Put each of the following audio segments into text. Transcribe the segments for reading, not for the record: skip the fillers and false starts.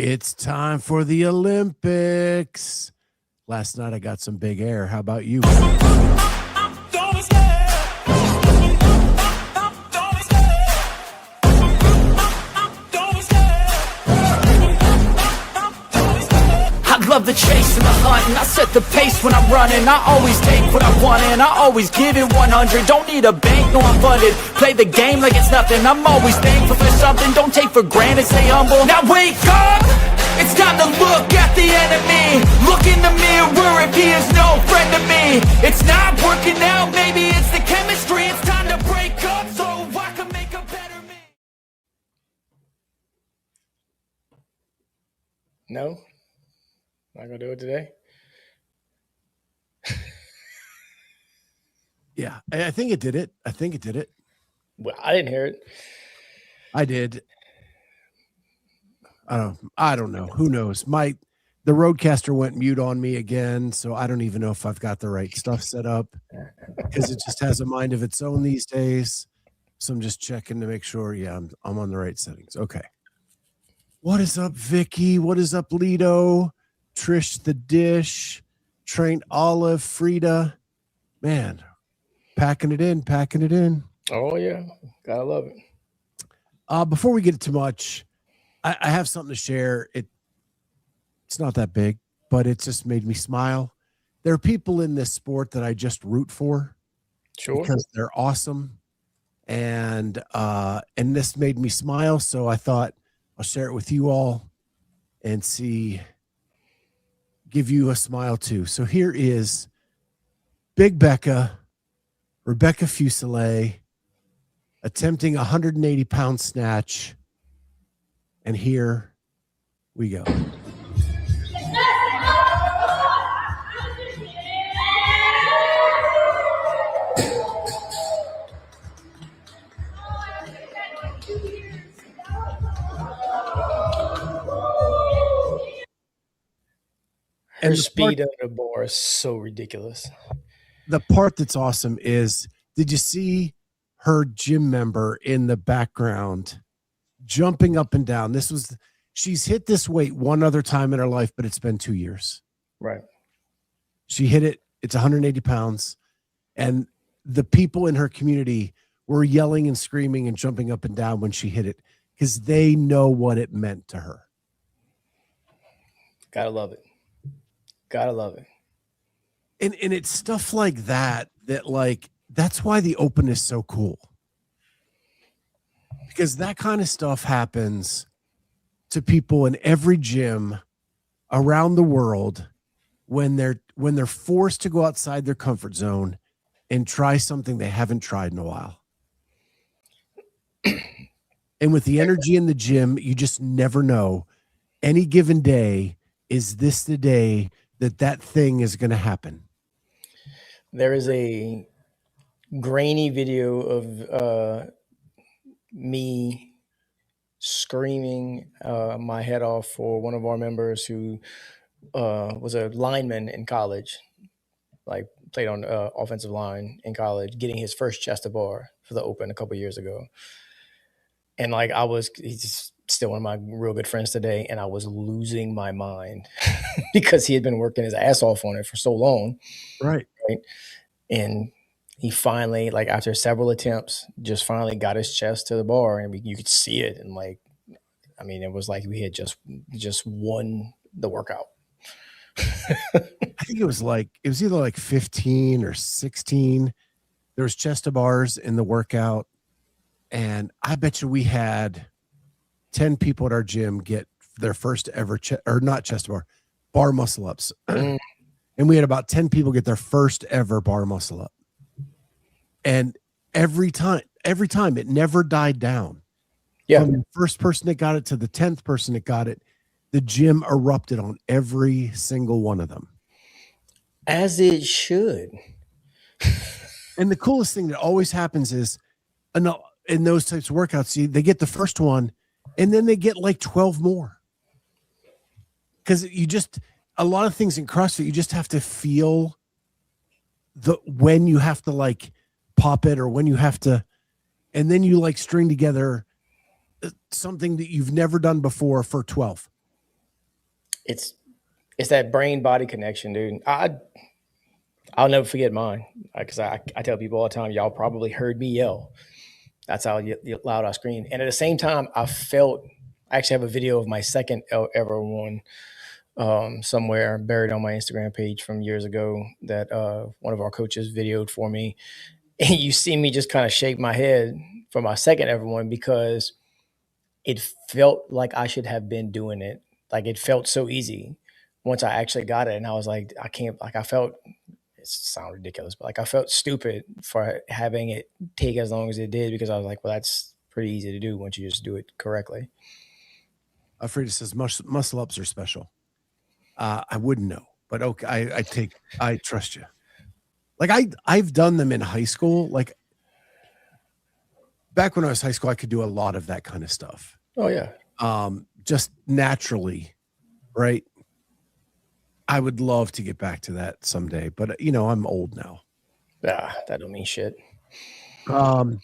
It's time for the Olympics. Last night I got some big air. How about you? I love the chase and the hunt, and I set the pace when I'm running. I always take what I want and I always give it 100. Don't need a bank, no I'm funded. Play the game like it's nothing. I'm always thankful for something. Don't take for granted, stay humble. Now wake up! It's time to look at the enemy. Look in the mirror if he is no friend to me. It's not working out, maybe it's the chemistry. It's time to break up so I can make a better me. No? Not gonna do it today? Yeah, I think it did it. Well, I didn't hear it. I did. I don't know. Who knows? The roadcaster went mute on me again, so I don't even know if I've got the right stuff set up because it just has a mind of its own these days. So I'm just checking to make sure. Yeah, I'm on the right settings. Okay. What is up, Vicky? What is up, Lido? Trish the Dish, Trained Olive, Frida. Man, packing it in. Oh, yeah. Gotta love it. Before we get too much, I have something to share. It's not that big, but it just made me smile. There are people in this sport that I just root for. Sure. Because they're awesome. And this made me smile, so I thought I'll share it with you all and give you a smile too. So here is Big Becca, Rebecca Fuselier, attempting a 180-pound snatch. And here we go. Her speed under the bar is so ridiculous. The part that's awesome is, did you see her gym member in the background jumping up and down? She's hit this weight one other time in her life, but it's been 2 years. Right. She hit it. It's 180 pounds. And the people in her community were yelling and screaming and jumping up and down when she hit it because they know what it meant to her. Gotta love it. Gotta love it. And it's stuff like that that's why the Open is so cool. Because that kind of stuff happens to people in every gym around the world when they're forced to go outside their comfort zone and try something they haven't tried in a while. And with the energy in the gym, you just never know. Any given day, is this the day that thing is going to happen? There is a grainy video of me screaming my head off for one of our members who was a lineman in college, like played on offensive line in college, getting his first chest to bar for the Open a couple years ago. And he's still one of my real good friends today, and I was losing my mind because he had been working his ass off on it for so long. Right. And he finally, after several attempts, just finally got his chest to the bar, and you could see it. And it was like we had just won the workout. I think it was either like 15 or 16. There was chest to bars in the workout. And I bet you we had 10 people at our gym get their first ever not chest to bar muscle ups. And we had about 10 people get their first ever bar muscle up. And every time it never died down. Yeah. From the first person that got it to the 10th person that got it, the gym erupted on every single one of them. As it should. And the coolest thing that always happens is in those types of workouts, they get the first one and then they get like 12 more. Because a lot of things in CrossFit, you just have to feel when you have to pop it or when you have to, and then you string together something that you've never done before for 12. it's that brain body connection, dude. I'll never forget mine, because I tell people all the time, y'all probably heard me yell. That's how loud I screamed. And at the same time, I actually have a video of my second ever one somewhere buried on my Instagram page from years ago that one of our coaches videoed for me. And you see me just kind of shake my head for my second ever one, because it felt like I should have been doing it. Like, it felt so easy once I actually got it. And I was like, I can't, like, I felt, it sounds ridiculous, but like, I felt stupid for having it take as long as it did, because I was like, well, that's pretty easy to do once you just do it correctly. Frida says muscle ups are special. I wouldn't know, but okay, I trust you. Like I've done them in high school. Like back when I was high school, I could do a lot of that kind of stuff. Oh yeah. Just naturally, right? I would love to get back to that someday, but I'm old now. That don't mean shit. Frida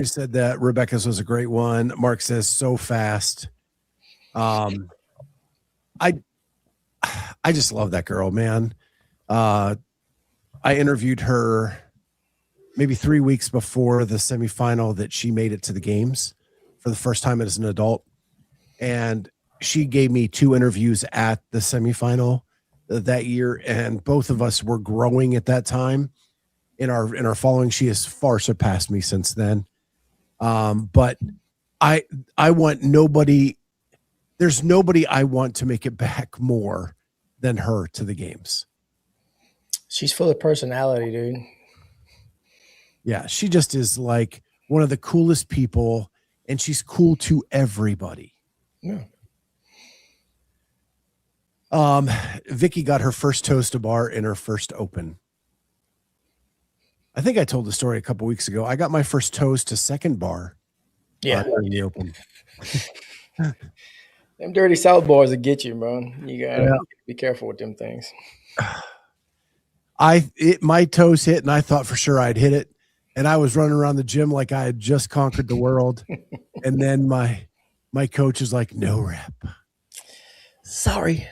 said that Rebecca's was a great one. Mark says so fast. I just love that girl, man. I interviewed her maybe 3 weeks before the semifinal that she made it to the games for the first time as an adult. And she gave me 2 interviews at the semifinal that year. And both of us were growing at that time in our following. She has far surpassed me since then. But I want nobody, there's nobody I want to make it back more than her to the games. She's full of personality, dude. Yeah, she just is like one of the coolest people, and she's cool to everybody. Yeah. Vicky got her first toes to bar in her first open. I think I told the story a couple weeks ago. I got my first toes to second bar. Yeah. In the open. Them dirty South bars will get you, bro. You gotta be careful with them things. My toes hit, and I thought for sure I'd hit it. And I was running around the gym like I had just conquered the world. And then my coach is like, no rep. Sorry.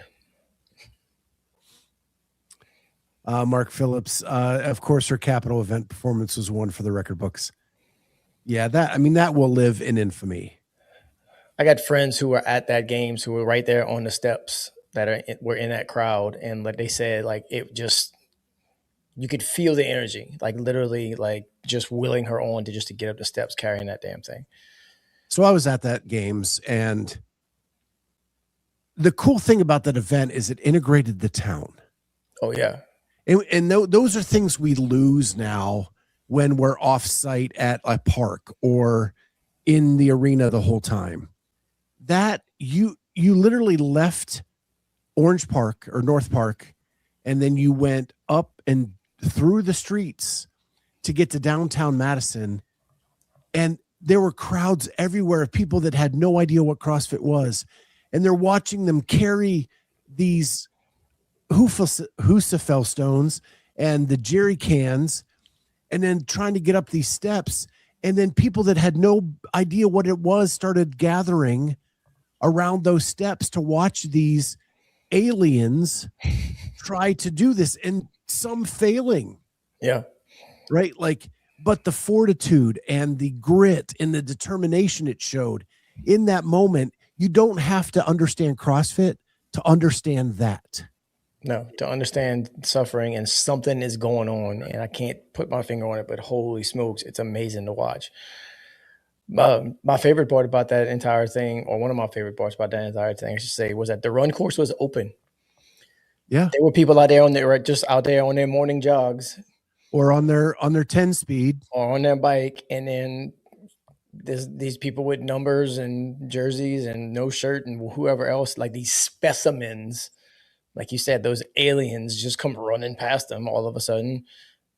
Mark Phillips, of course, her capital event performance was one for the record books. Yeah, that will live in infamy. I got friends who were at that games who were right there on the steps were in that crowd. And like they said, like it just, you could feel the energy, like literally like just willing her on to get up the steps, carrying that damn thing. So I was at that games, and the cool thing about that event is it integrated the town. Oh yeah. And those are things we lose now when we're off site at a park or in the arena the whole time. That you literally left Orange Park or North Park, and then you went up and through the streets to get to downtown Madison, and there were crowds everywhere of people that had no idea what CrossFit was, and they're watching them carry these Husafel stones and the jerry cans, and then trying to get up these steps. And then people that had no idea what it was started gathering around those steps to watch these aliens try to do this, and some failing. Yeah. Right. Like, but the fortitude and the grit and the determination it showed in that moment, you don't have to understand CrossFit to understand that. No, to understand suffering and something is going on, and I can't put my finger on it, but holy smokes, it's amazing to watch. My favorite part about that entire thing, or one of my favorite parts about that entire thing, I should say, was that the run course was open. Yeah. There were people out there just out there on their morning jogs. Or on their 10 speed. Or on their bike, and then these people with numbers and jerseys and no shirt and whoever else, like these specimens, like you said, those aliens just come running past them all of a sudden.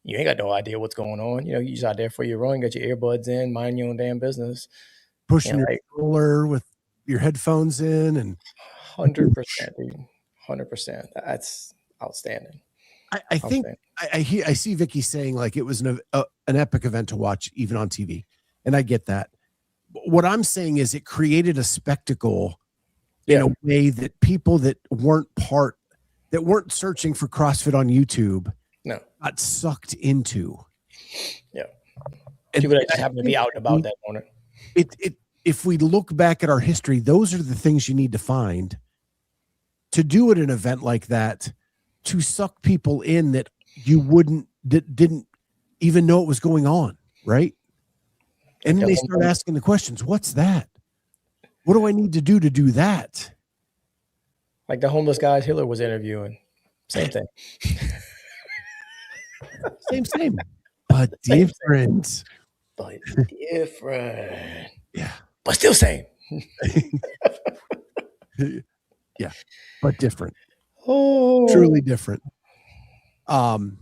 You ain't got no idea what's going on. You're just out there for your run, got your earbuds in, mind your own damn business. Pushing your controller with your headphones in. And 100%, dude. 100%. That's outstanding. I think I see Vicky saying like it was an epic event to watch even on TV. And I get that. What I'm saying is it created a spectacle in a way that people that weren't searching for CrossFit on YouTube got sucked into. Yeah. And people that just happen to be out and about that morning. If we look back at our history, those are the things you need to find to do at an event like that, to suck people in that you didn't even know it was going on, right? And then they start asking the questions, what's that? What do I need to do that? Like the homeless guy Hitler was interviewing. Same thing. Same. But different. But different. Yeah. But still same. Yeah. But different. Oh. Truly different. And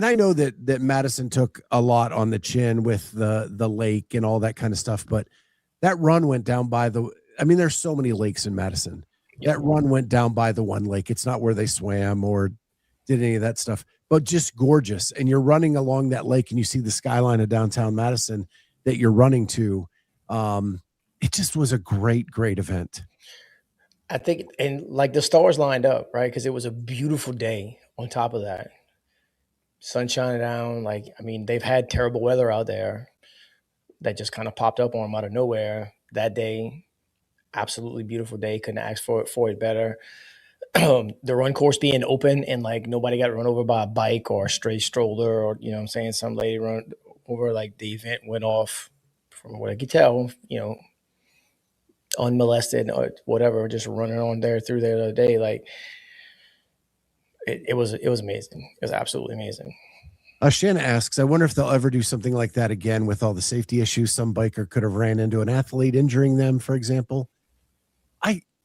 I know that Madison took a lot on the chin with the lake and all that kind of stuff, but that run went down by there's so many lakes in Madison. Yeah. That run went down by the one lake. It's not where they swam or did any of that stuff, but just gorgeous. And you're running along that lake and you see the skyline of downtown Madison that you're running to. It just was a great event. I think, and like the stars lined up, right? Because it was a beautiful day on top of that. Sun shining down. They've had terrible weather out there that just kind of popped up on them out of nowhere that day. Absolutely beautiful day. Couldn't ask for it better. The run course being open and nobody got run over by a bike or a stray stroller or, you know what I'm saying, some lady run over. The event went off, from what I could tell, unmolested or whatever, just running on there through there the other day. It was amazing. It was absolutely amazing. Shanna asks, I wonder if they'll ever do something like that again with all the safety issues. Some biker could have ran into an athlete, injuring them, for example.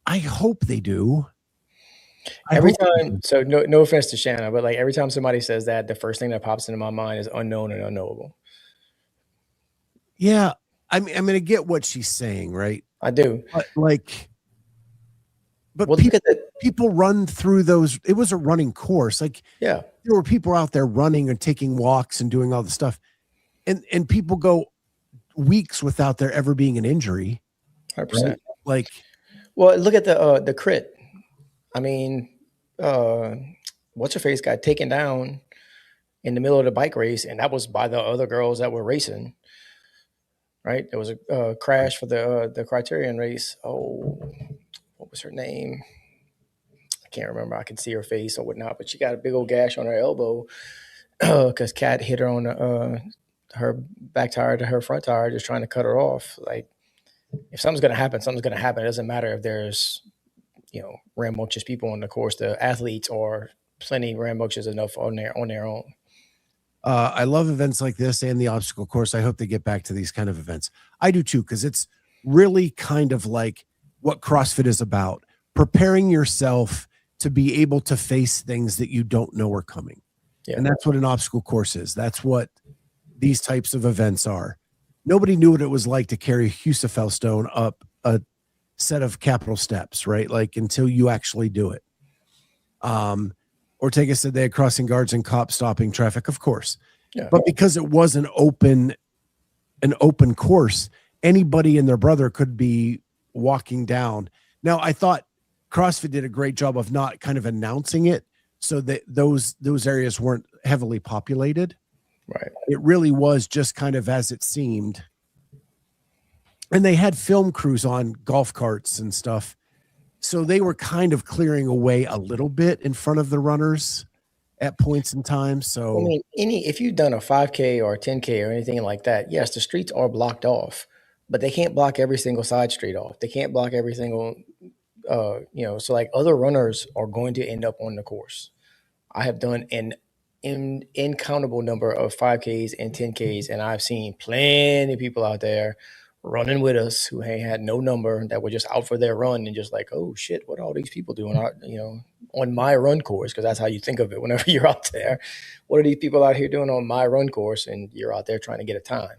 I hope they do. Every time, so no offense to Shanna, but every time somebody says that, the first thing that pops into my mind is unknown and unknowable. Yeah, I'm going to get what she's saying, right? I do. But people run through those. It was a running course. There were people out there running and taking walks and doing all the stuff. And people go weeks without there ever being an injury. 100%. Right? Well, look at the crit. What's her face got taken down in the middle of the bike race, and that was by the other girls that were racing. Right? There was a crash for the Criterion race. Oh, what was her name? I can't remember. I can see her face or whatnot, but she got a big old gash on her elbow because Kat hit her on her back tire to her front tire, just trying to cut her off. If something's going to happen, something's going to happen. It doesn't matter if there's, rambunctious people on the course. The athletes are plenty rambunctious enough on their own. I love events like this and the obstacle course. I hope they get back to these kind of events. I do too, because it's really kind of like what CrossFit is about. Preparing yourself to be able to face things that you don't know are coming. Yeah. And that's what an obstacle course is. That's what these types of events are. Nobody knew what it was like to carry a Husafell stone up a set of capital steps, right? Until you actually do it. Ortega said they had crossing guards and cops stopping traffic, of course. Yeah. But because it was an open course, anybody and their brother could be walking down. Now, I thought CrossFit did a great job of not kind of announcing it so that those areas weren't heavily populated. Right. It really was just kind of as it seemed. And they had film crews on golf carts and stuff. So they were kind of clearing away a little bit in front of the runners at points in time. So if you've done a 5K or a 10K or anything like that, yes, the streets are blocked off, but they can't block every single side street off. They can't block every single, so other runners are going to end up on the course. I have done an incountable number of 5Ks and 10Ks, and I've seen plenty of people out there running with us who had no number, that were just out for their run and just oh shit, what are all these people doing out, on my run course? Because that's how you think of it whenever you're out there. What are these people out here doing on my run course? And you're out there trying to get a time.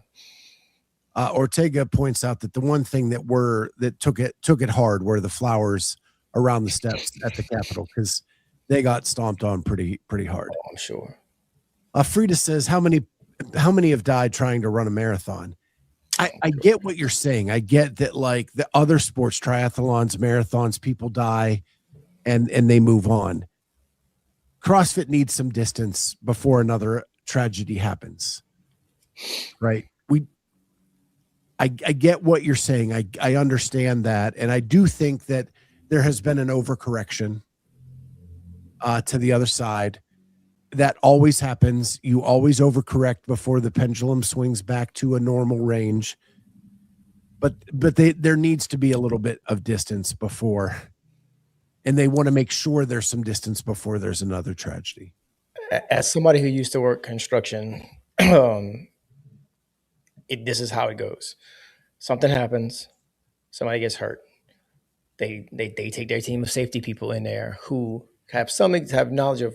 Ortega points out that the one thing that took it hard were the flowers around the steps at the Capitol, because they got stomped on pretty hard. Oh, I'm sure. Frida says, how many have died trying to run a marathon? I get what you're saying. I get that, like the other sports, triathlons, marathons, people die and they move on. CrossFit needs some distance before another tragedy happens. Right. I get what you're saying. I understand that. And I do think that there has been an overcorrection to the other side. That always happens. You always overcorrect before the pendulum swings back to a normal range. But there needs to be a little bit of distance before, and they want to make sure there's some distance before there's another tragedy. As somebody who used to work construction, this is how it goes. Something happens, somebody gets hurt. They take their team of safety people in there who have knowledge of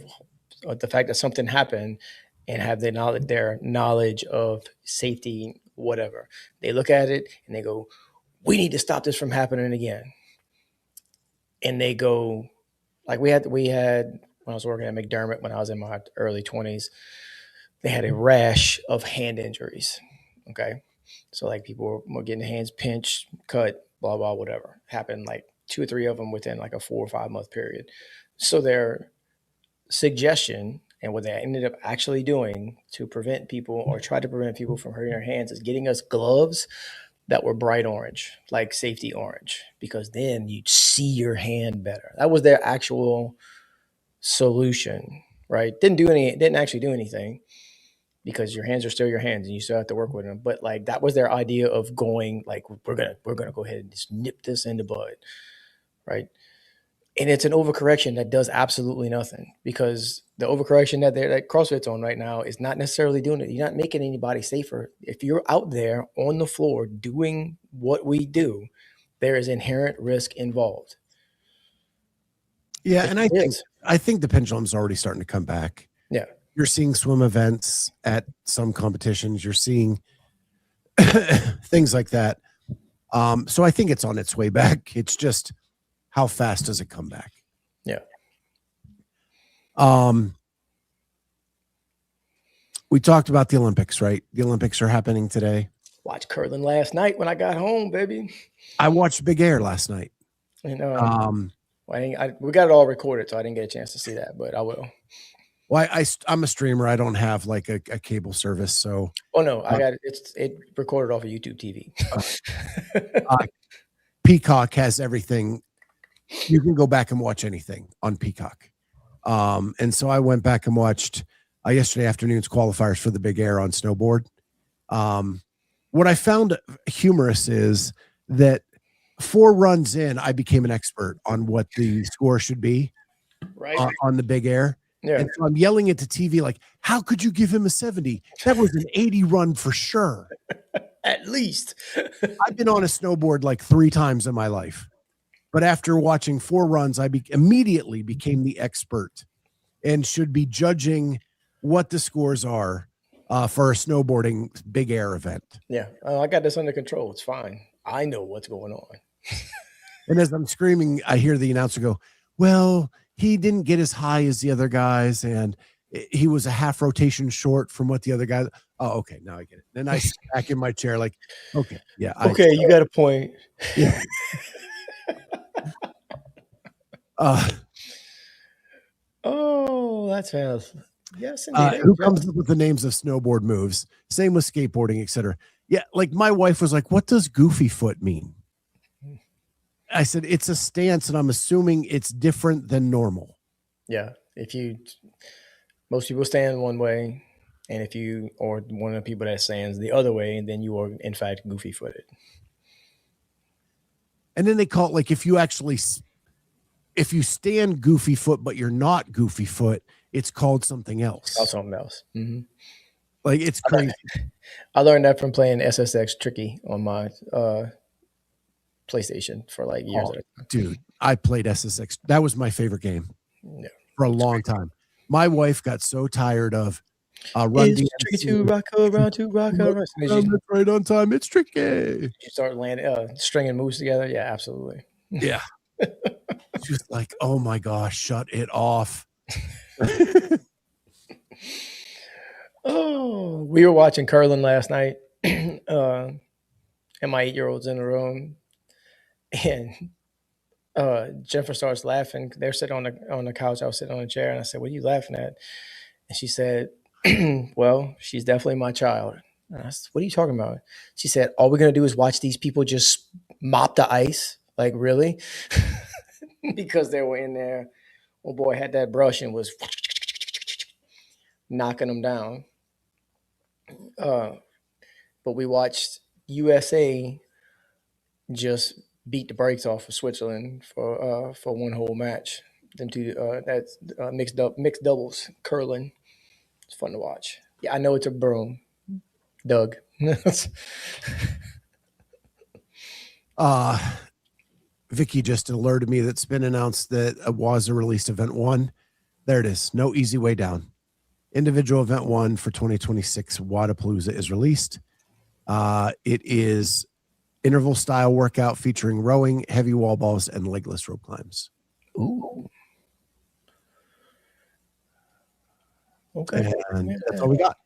the fact that something happened and have their knowledge of safety, whatever. They look at it and they go, we need to stop this from happening again. And they go, like we had when I was working at McDermott when I was in my early 20s, they had a rash of hand injuries. Okay. So like people were getting hands pinched, cut, blah, blah, whatever. Happened like 2 or 3 of them within like a 4 or 5 month period. So their suggestion and what they ended up actually doing to prevent people or try to prevent people from hurting their hands is getting us gloves that were bright orange, like safety orange, because then you'd see your hand better. That was their actual solution, right? Didn't actually do anything because your hands are still your hands and you still have to work with them. But like that was their idea of going like, we're gonna go ahead and just nip this in the bud, right? And it's an overcorrection that does absolutely nothing because the overcorrection that CrossFit's on right now is not necessarily doing it. You're not making anybody safer. If you're out there on the floor doing what we do, there is inherent risk involved. Yeah, and I think the pendulum's already starting to come back. Yeah. You're seeing swim events at some competitions. You're seeing things like that. So I think it's on its way back. It's just how fast does it come back? Yeah. We talked about the Olympics, right? The Olympics are happening today. Watched curling last night when I got home, baby. I watched Big Air last night. And we got it all recorded, so I didn't get a chance to see that, but I will. Well, I'm a streamer. I don't have like a cable service, so. Oh no, I got it. It recorded off of YouTube TV. Peacock has everything. You can go back and watch anything on Peacock. And so I went back and watched yesterday afternoon's qualifiers for the Big Air on snowboard. What I found humorous is that 4 runs in, I became an expert on what the score should be on the Big Air. Yeah. And so I'm yelling at the TV like, how could you give him a 70? That was an 80 run for sure. At least. I've been on a snowboard like 3 times in my life. But after watching 4 runs, I immediately became the expert and should be judging what the scores are for a snowboarding Big Air event. Yeah, I got this under control. It's fine. I know what's going on. And as I'm screaming, I hear the announcer go, well, he didn't get as high as the other guys, and he was a half rotation short from what the other guys. Oh, okay, now I get it. Then I sit back in my chair like, okay, yeah. Okay, you got a point. Yeah. Oh, that's fantastic. Yes, indeed. Who comes up with the names of snowboard moves? Same with skateboarding, etc. Yeah, like my wife was like, what does goofy foot mean? I said, it's a stance, and I'm assuming it's different than normal. Yeah. Most people stand one way, and if you are one of the people that stands the other way, then you are in fact goofy footed. And then they call it like if you stand goofy foot, but you're not goofy foot, it's called something else. Called something else. Mm-hmm. Like it's crazy. I learned that from playing SSX Tricky on my PlayStation for like years. Dude, I played SSX. That was my favorite game for a long time. My wife got so tired of Run DMC. Tricky 2, round 2, right on time. It's tricky. You start stringing moves together. Yeah, absolutely. Yeah. She was like, oh my gosh, shut it off. Oh, we were watching curling last night. and my 8-year-old's in the room, and Jennifer starts laughing. They're sitting on the couch. I was sitting on a chair, and I said, "What are you laughing at?" And she said, "Well, she's definitely my child." And I said, "What are you talking about?" She said, "All we're gonna do is watch these people just mop the ice." Like, really? Because they were in there. Well, boy had that brush and was knocking them down. But we watched USA just beat the brakes off of Switzerland for one whole match. Them two, that's mixed doubles curling. It's fun to watch. Yeah, I know it's a broom, Doug. Vicky just alerted me that it's been announced that Awards released event 1. There it is. No easy way down. Individual event 1 for 2026 Wadapalooza is released. It is interval style workout featuring rowing, heavy wall balls, and legless rope climbs. Ooh. Okay. And that's all we got.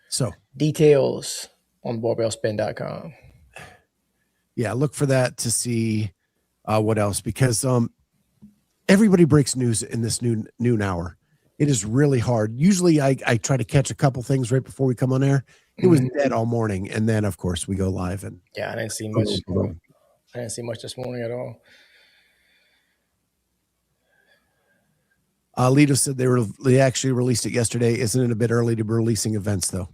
So details on barbellspin.com. Yeah, look for that to see what else, because everybody breaks news in this noon hour. It is really hard. Usually I try to catch a couple things right before we come on air. It was dead all morning, and then of course we go live. And yeah, I didn't see much. I didn't see much this morning at all. Lito said they actually released it yesterday. Isn't it a bit early to be releasing events though?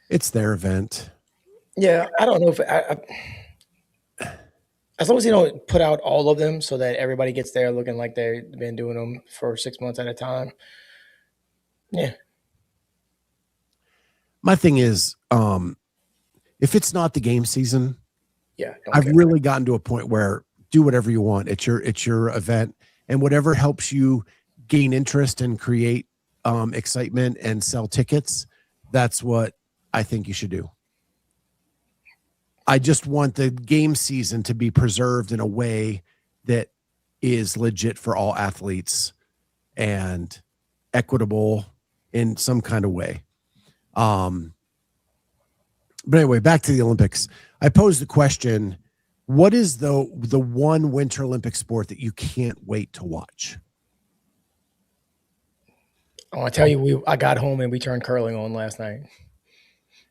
It's their event. Yeah, I don't know if as long as you don't put out all of them so that everybody gets there looking like they've been doing them for 6 months at a time. Yeah. My thing is, if it's not the game season, yeah, I've really gotten to a point where do whatever you want. It's your event, and whatever helps you gain interest and create excitement and sell tickets. That's what I think you should do. I just want the game season to be preserved in a way that is legit for all athletes and equitable in some kind of way. But anyway, back to the Olympics. I posed the question, what is the one Winter Olympic sport that you can't wait to watch? I want to tell you, I got home and we turned curling on last night.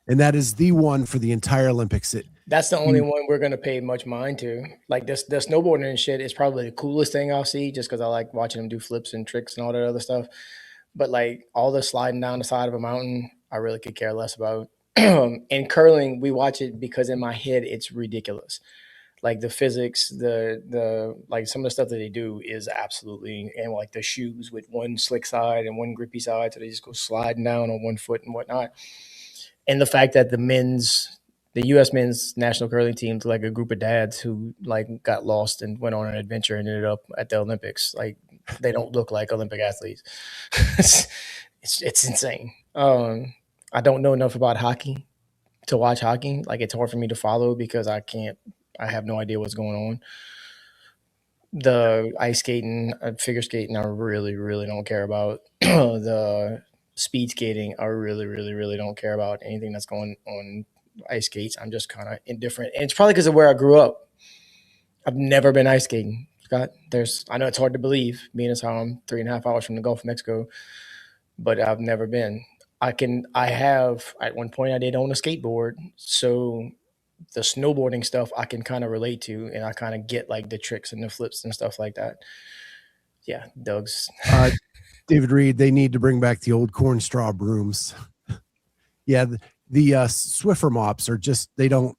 And that is the one for the entire Olympics. That's the only one we're going to pay much mind to. Like the snowboarding and shit is probably the coolest thing I'll see, just because I like watching them do flips and tricks and all that other stuff. But like all the sliding down the side of a mountain, I really could care less about. And curling, we watch it because in my head, it's ridiculous. Like the physics, the like some of the stuff that they do is absolutely, and like the shoes with one slick side and one grippy side, so they just go sliding down on one foot and whatnot. And the fact that the U.S. men's national curling team's like a group of dads who like got lost and went on an adventure and ended up at the Olympics. Like they don't look like Olympic athletes. It's insane. I don't know enough about hockey to watch hockey. Like it's hard for me to follow because I have no idea what's going on. The ice skating, figure skating, I really, really don't care about. The speed skating, I really, really, really don't care about anything that's going on ice skates. I'm just kind of indifferent. And it's probably because of where I grew up. I've never been ice skating, Scott. I know it's hard to believe, being as how I'm 3.5 hours from the Gulf of Mexico, but I've never been. At one point I did own a skateboard. So the snowboarding stuff I can kind of relate to, and I kind of get like the tricks and the flips and stuff like that. Yeah, Doug's. David Reed, they need to bring back the old corn straw brooms. Yeah, the Swiffer mops are just they don't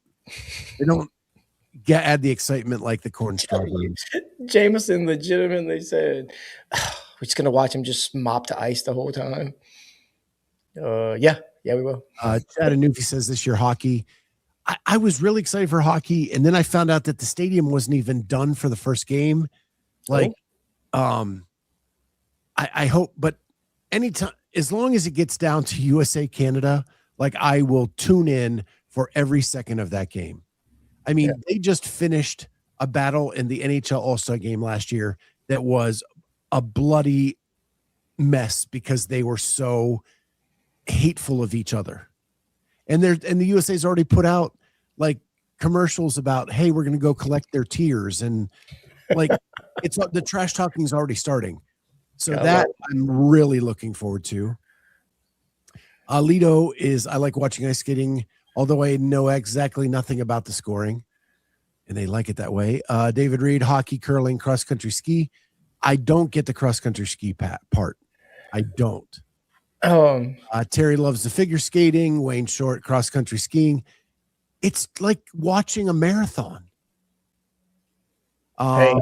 add the excitement like the corn straw brooms. Jameson legitimately said, "We're just gonna watch him just mop the ice the whole time." Yeah, we will. Chad Anufi says this year hockey. I was really excited for hockey, and then I found out that the stadium wasn't even done for the first game. Like, I hope, but anytime, as long as it gets down to USA Canada, like I will tune in for every second of that game. I mean, They just finished a battle in the NHL All-Star game last year that was a bloody mess because they were so hateful of each other. And the USA's already put out like commercials about, hey, we're going to go collect their tears. And like, it's the trash talking is already starting. So that I'm really looking forward to. Lido I like watching ice skating, although I know exactly nothing about the scoring, and they like it that way. David Reed, hockey, curling, cross country ski. I don't get the cross country ski part. I don't. Terry loves the figure skating. Wayne Short, cross country skiing. It's like watching a marathon. Hey,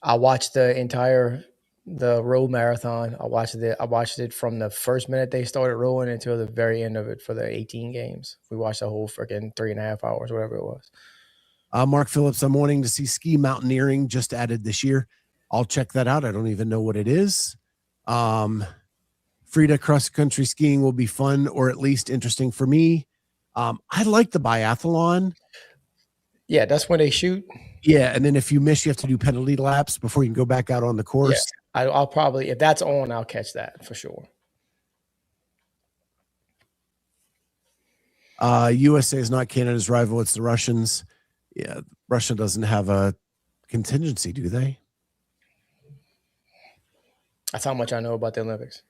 I watched the road marathon. I watched it from the first minute they started rowing until the very end of it for the 18 games. We watched the whole freaking 3.5 hours, whatever it was. Mark Phillips, I'm wanting to see ski mountaineering just added this year. I'll check that out. I don't even know what it is. Frida, cross country skiing will be fun, or at least interesting for me. I like the biathlon. Yeah, that's when they shoot. Yeah, and then if you miss, you have to do penalty laps before you can go back out on the course. Yeah, I'll probably, if that's on, I'll catch that for sure. USA is not Canada's rival. It's the Russians. Yeah, Russia doesn't have a contingency, do they? That's how much I know about the Olympics.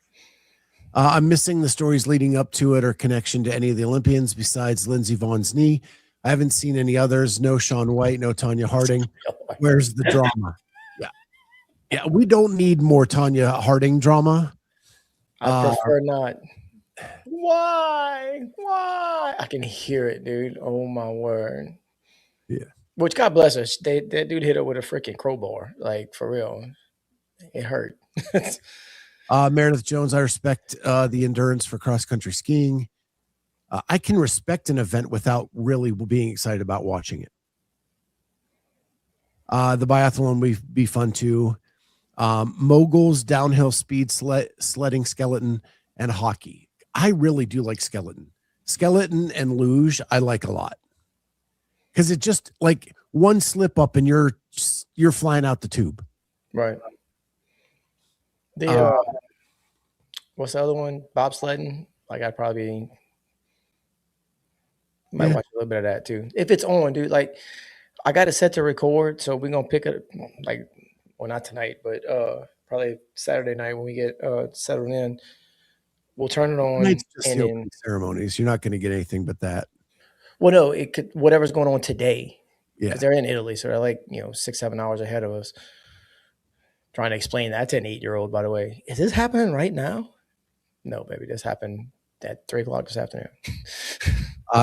I'm missing the stories leading up to it or connection to any of the Olympians besides Lindsey Vohn's knee. I haven't seen any others. No Shaun White, no Tanya Harding. Where's the drama? Yeah, we don't need more Tanya Harding drama. I prefer not. Why? I can hear it, dude. Oh my word. Yeah. Which, God bless her. That dude hit her with a freaking crowbar. Like, for real. It hurt. Meredith Jones, I respect the endurance for cross-country skiing. I can respect an event without really being excited about watching it. The biathlon will be fun too. Moguls, downhill speed, sledding, skeleton, and hockey. I really do like skeleton. Skeleton and luge, I like a lot. Because it just, like, one slip up and you're flying out the tube. Right. What's the other one? Bobsledding. Like, I'd probably might watch a little bit of that too. If it's on, dude. Like, I got it set to record, so we're gonna pick it, like, well, not tonight, but probably Saturday night when we get settled in. We'll turn it on. It's just the opening ceremonies. You're not going to get anything but that. Well, no, it could, whatever's going on today. Yeah, because they're in Italy, so they're like 6-7 hours ahead of us. Trying to explain that to an 8-year-old, by the way. Is this happening right now? No, baby, this happened at 3:00 this afternoon.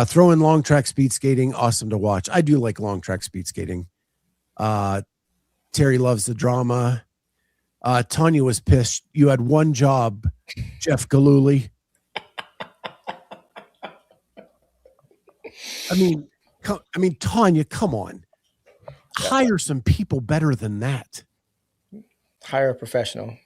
Throw in long track speed skating. Awesome to watch. I do like long track speed skating. Terry loves the drama. Tanya was pissed. You had one job, Jeff Gillooly. I mean, Tanya, come on. Hire some people better than that. Hire a professional.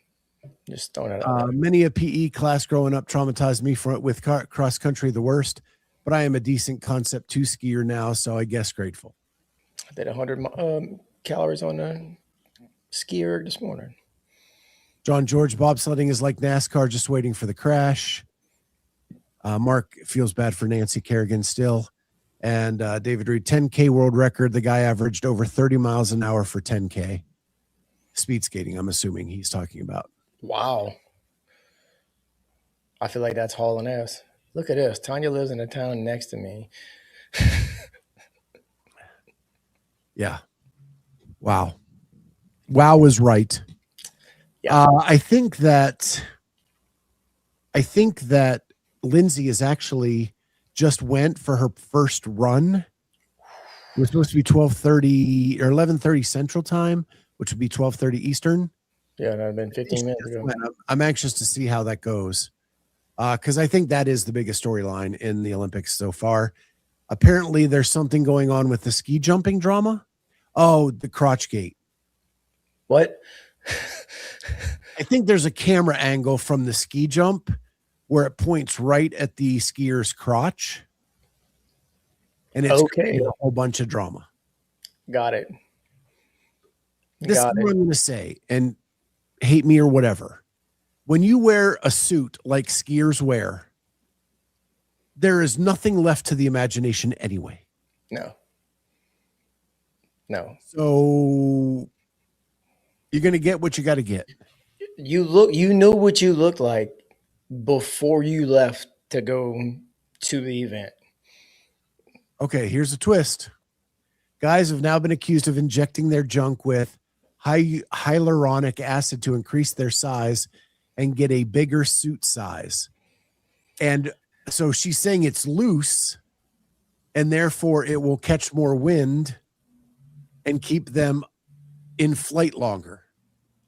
Just throwing it out. Many a PE class growing up traumatized me with cross country the worst, but I am a decent concept 2 skier now, so I guess grateful. I did 100 calories on a skier this morning. John George, bobsledding is like NASCAR, just waiting for the crash. Mark feels bad for Nancy Kerrigan still. And David Reed, 10K world record. The guy averaged over 30 miles an hour for 10K. Speed skating, I'm assuming he's talking about. Wow. I feel like that's hauling ass. Look at this. Tanya lives in the town next to me. Yeah. Wow. Wow was right. Yeah. I think that Lindsay is actually just went for her first run. It was supposed to be 12:30 or 11:30 Central Time, which would be 12:30 Eastern. Yeah, that would have been 15 minutes ago. I'm anxious to see how that goes. Because I think that is the biggest storyline in the Olympics so far. Apparently, there's something going on with the ski jumping drama. Oh, the crotch gate. What? I think there's a camera angle from the ski jump where it points right at the skier's crotch. And it's a whole bunch of drama. Got it. This is what I'm going to say, and hate me or whatever. When you wear a suit like skiers wear, there is nothing left to the imagination anyway. No. No. So you're going to get what you got to get. You knew what you looked like before you left to go to the event. Okay, here's a twist. Guys have now been accused of injecting their junk with hyaluronic acid to increase their size and get a bigger suit size. And so she's saying it's loose and therefore it will catch more wind and keep them in flight longer.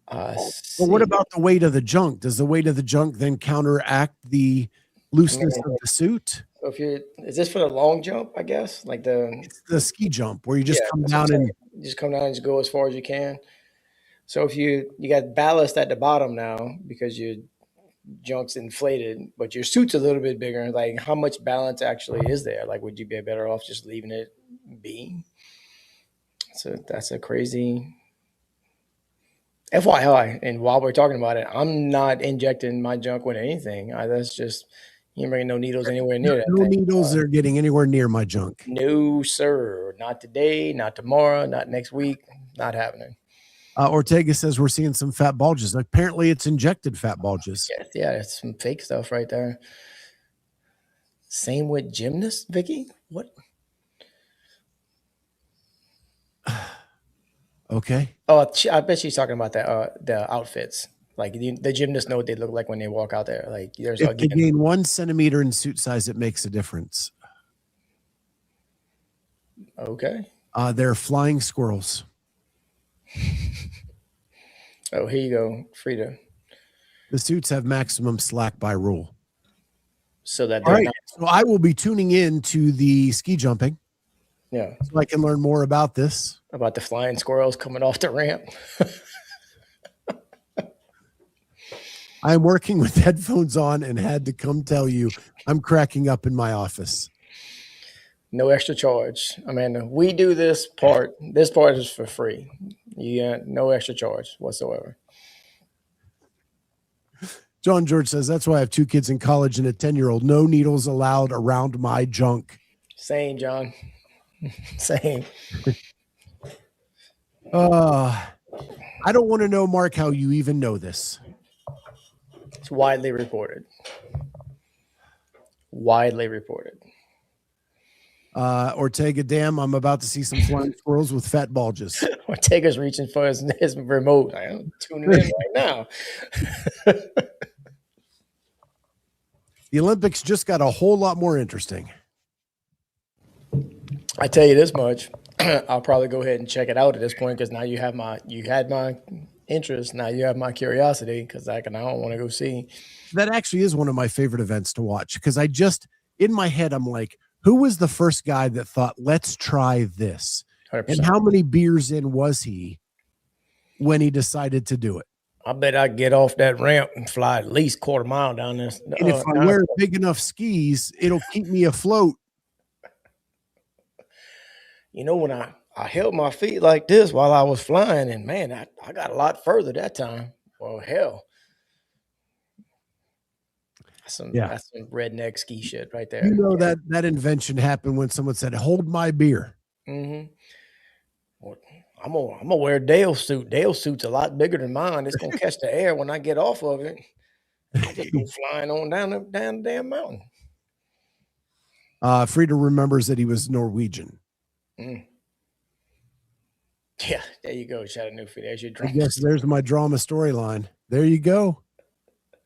But what about the weight of the junk? Does the weight of the junk then counteract the looseness of the suit? So is this for the long jump, I guess? Like it's the ski jump where you just come down and just come down and just go as far as you can. So if you got ballast at the bottom now because your junk's inflated, but your suit's a little bit bigger, like how much balance actually is there? Like, would you be better off just leaving it be? So that's a crazy FYI. And while we're talking about it, I'm not injecting my junk with anything. That's just, you ain't bringing no needles anywhere near that. No needles are getting anywhere near my junk. No, sir. Not today, not tomorrow, not next week. Not happening. Ortega says we're seeing some fat bulges. Apparently it's injected fat bulges. Yeah, it's some fake stuff right there. Same with gymnasts, Vicky? What? Okay. Oh, I bet she's talking about the outfits. Like the gymnasts know what they look like when they walk out there. Like there's if they gain 1 centimeter in suit size, it makes a difference. Okay. They're flying squirrels. Oh, here you go, Frida. The suits have maximum slack by rule. So that all right. So I will be tuning in to the ski jumping. Yeah. So I can learn more about this. About the flying squirrels coming off the ramp. I'm working with headphones on and had to come tell you I'm cracking up in my office. No extra charge. Amanda, we do this part. This part is for free. You got no extra charge whatsoever. John George says, that's why I have 2 kids in college and a 10-year-old. No needles allowed around my junk. Same, John. Same. I don't want to know, Mark, how you even know this. It's widely reported. Widely reported. Ortega, damn, I'm about to see some flying squirrels with fat bulges. Ortega's reaching for his remote. I'm tuning in right now. The Olympics just got a whole lot more interesting. I tell you this much, I'll probably go ahead and check it out at this point because now you had my interest. Now you have my curiosity because I don't want to go see. That actually is one of my favorite events to watch because in my head, I'm like, who was the first guy that thought, let's try this? 100%. And how many beers in was he when he decided to do it? I bet I'd get off that ramp and fly at least quarter mile down there. And if I wear big enough skis, it'll keep me afloat. You know, when I held my feet like this while I was flying, and man, I got a lot further that time. Well, hell. That's some redneck ski shit right there. You know that invention happened when someone said, hold my beer. Mm-hmm. Well, I'm gonna wear Dale's suit. Dale's suit's a lot bigger than mine. It's gonna catch the air when I get off of it. I just go flying on down the damn mountain. Frida remembers that he was Norwegian. Mm. Yeah, there you go, Chattanooga. There's your drama. I guess there's my drama storyline. There you go.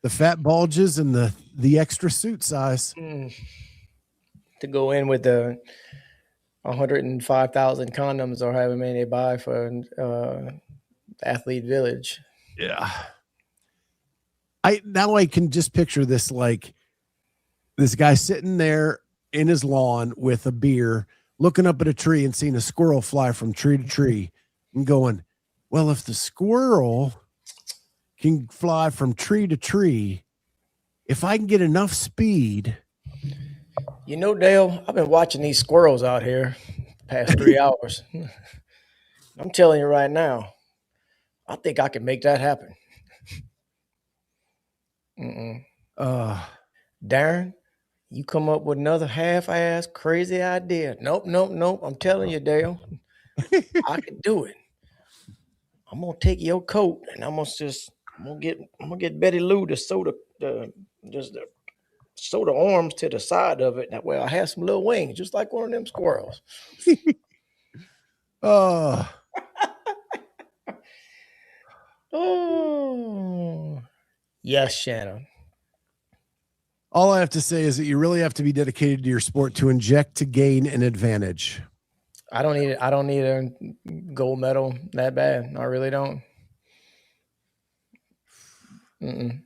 The fat bulges and the extra suit size. To go in with the 105,000 condoms or however many they buy for Athlete Village. Yeah. I can just picture this, like this guy sitting there in his lawn with a beer, looking up at a tree and seeing a squirrel fly from tree to tree and going, well, if the squirrel can fly from tree to tree, if I can get enough speed. You know, Dale, I've been watching these squirrels out here the past 3 hours. I'm telling you right now, I think I can make that happen. Darren, You come up with another half-ass crazy idea. Nope. I'm telling you, Dale, I can do it. I'm gonna take your coat and I'm gonna get Betty Lou to sew the arms to the side of it. That way I have some little wings, just like one of them squirrels. Oh, Oh, yes, Shannon. all I have to say is that you really have to be dedicated to your sport to inject to gain an advantage. I don't need a gold medal that bad. I really don't. Mm-mm.